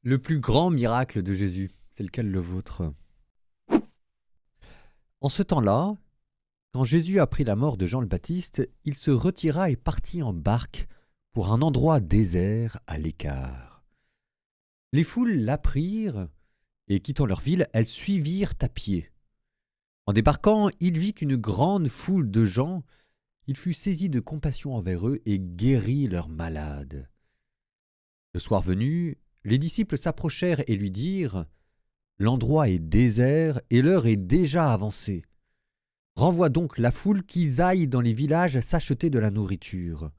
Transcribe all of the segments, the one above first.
Le plus grand miracle de Jésus, c'est lequel le vôtre? En ce temps-là, quand Jésus apprit la mort de Jean le Baptiste, il se retira et partit en barque pour un endroit désert à l'écart. Les foules l'apprirent et, quittant leur ville, elles suivirent à pied. En débarquant, il vit une grande foule de gens. Il fut saisi de compassion envers eux et guérit leurs malades. Le soir venu, les disciples s'approchèrent et lui dirent : « L'endroit est désert et l'heure est déjà avancée. Renvoie donc la foule qu'ils aillent dans les villages s'acheter de la nourriture. »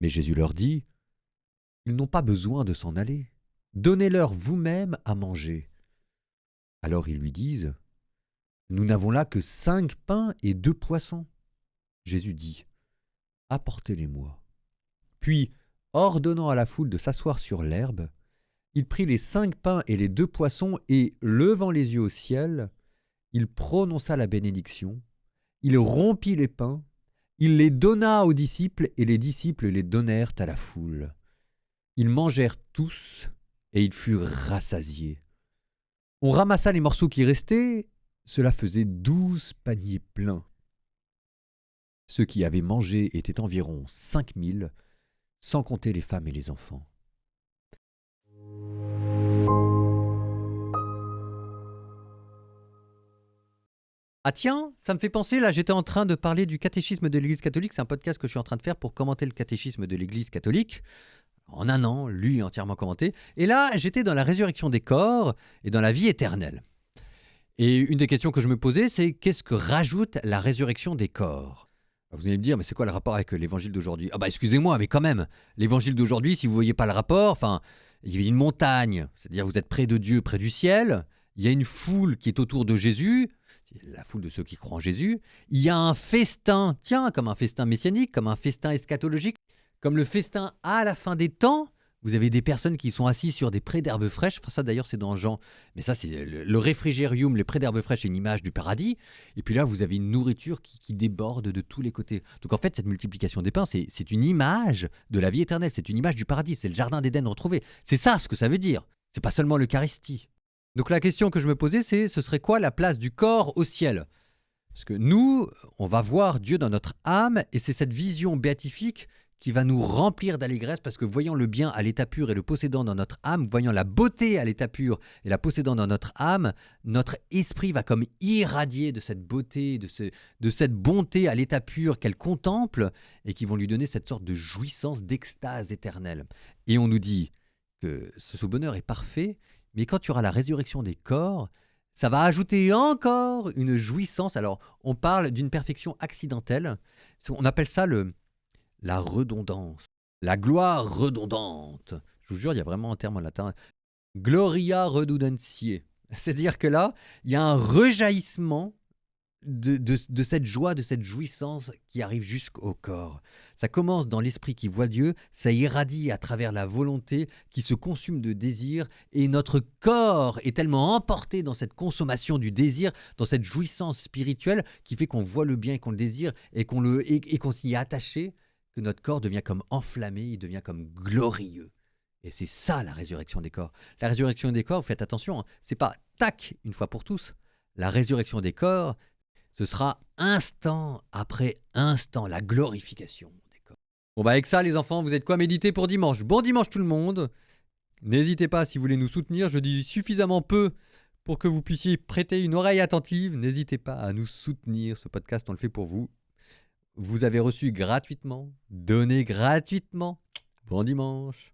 Mais Jésus leur dit : « Ils n'ont pas besoin de s'en aller. Donnez-leur vous-même à manger. » Alors ils lui disent : « Nous n'avons là que 5 pains et 2 poissons. » Jésus dit : « Apportez-les-moi. » Puis, ordonnant à la foule de s'asseoir sur l'herbe, il prit les 5 pains et les 2 poissons et, levant les yeux au ciel, il prononça la bénédiction, il rompit les pains, il les donna aux disciples et les disciples les donnèrent à la foule. Ils mangèrent tous et ils furent rassasiés. On ramassa les morceaux qui restaient, cela faisait 12 paniers pleins. Ceux qui avaient mangé étaient environ 5000, sans compter les femmes et les enfants. Ah tiens, ça me fait penser, là j'étais en train de parler du catéchisme de l'Église catholique, c'est un podcast que je suis en train de faire pour commenter le catéchisme de l'Église catholique, en un an, lu et entièrement commenté, et là j'étais dans la résurrection des corps et dans la vie éternelle. Et une des questions que je me posais, c'est qu'est-ce que rajoute la résurrection des corps ? Vous allez me dire, mais c'est quoi le rapport avec l'évangile d'aujourd'hui ? Ah bah excusez-moi, mais quand même, l'évangile d'aujourd'hui, si vous ne voyez pas le rapport, il y a une montagne, c'est-à-dire vous êtes près de Dieu, près du ciel, il y a une foule qui est autour de Jésus, la foule de ceux qui croient en Jésus, il y a un festin, tiens, comme un festin messianique, comme un festin eschatologique, comme le festin à la fin des temps. Vous avez des personnes qui sont assises sur des prés d'herbes fraîches. Enfin, ça d'ailleurs c'est dans Jean, mais ça c'est le réfrigérium, les prés d'herbes fraîches, est une image du paradis. Et puis là vous avez une nourriture qui déborde de tous les côtés. Donc en fait cette multiplication des pains, c'est une image de la vie éternelle, c'est une image du paradis, c'est le jardin d'Éden retrouvé. C'est ça ce que ça veut dire. C'est pas seulement l'Eucharistie. Donc la question que je me posais, c'est ce serait quoi la place du corps au ciel ? Parce que nous, on va voir Dieu dans notre âme, et c'est cette vision béatifique qui va nous remplir d'allégresse, parce que voyant le bien à l'état pur et le possédant dans notre âme, voyant la beauté à l'état pur et la possédant dans notre âme, notre esprit va comme irradier de cette beauté, de cette bonté à l'état pur qu'elle contemple, et qui vont lui donner cette sorte de jouissance, d'extase éternelle. Et on nous dit que ce bonheur est parfait, mais quand il y aura la résurrection des corps, ça va ajouter encore une jouissance. Alors, on parle d'une perfection accidentelle. On appelle ça la redondance, la gloire redondante. Je vous jure, il y a vraiment un terme en latin. Gloria redundantiae. C'est-à-dire que là, il y a un rejaillissement de cette joie, de cette jouissance qui arrive jusqu'au corps. Ça commence dans l'esprit qui voit Dieu, ça irradie à travers la volonté qui se consume de désir, et notre corps est tellement emporté dans cette consommation du désir, dans cette jouissance spirituelle qui fait qu'on voit le bien et qu'on le désire et qu'on s'y est attaché, que notre corps devient comme enflammé, il devient comme glorieux. Et c'est ça la résurrection des corps. La résurrection des corps, faites attention, hein, c'est pas tac une fois pour tous. La résurrection des corps, ce sera instant après instant, la glorification des corps. Bon bah avec ça les enfants, vous êtes quoi méditer pour dimanche ? Bon dimanche tout le monde. N'hésitez pas si vous voulez nous soutenir, je dis suffisamment peu pour que vous puissiez prêter une oreille attentive. N'hésitez pas à nous soutenir, ce podcast on le fait pour vous. Vous avez reçu gratuitement, donné gratuitement. Bon dimanche.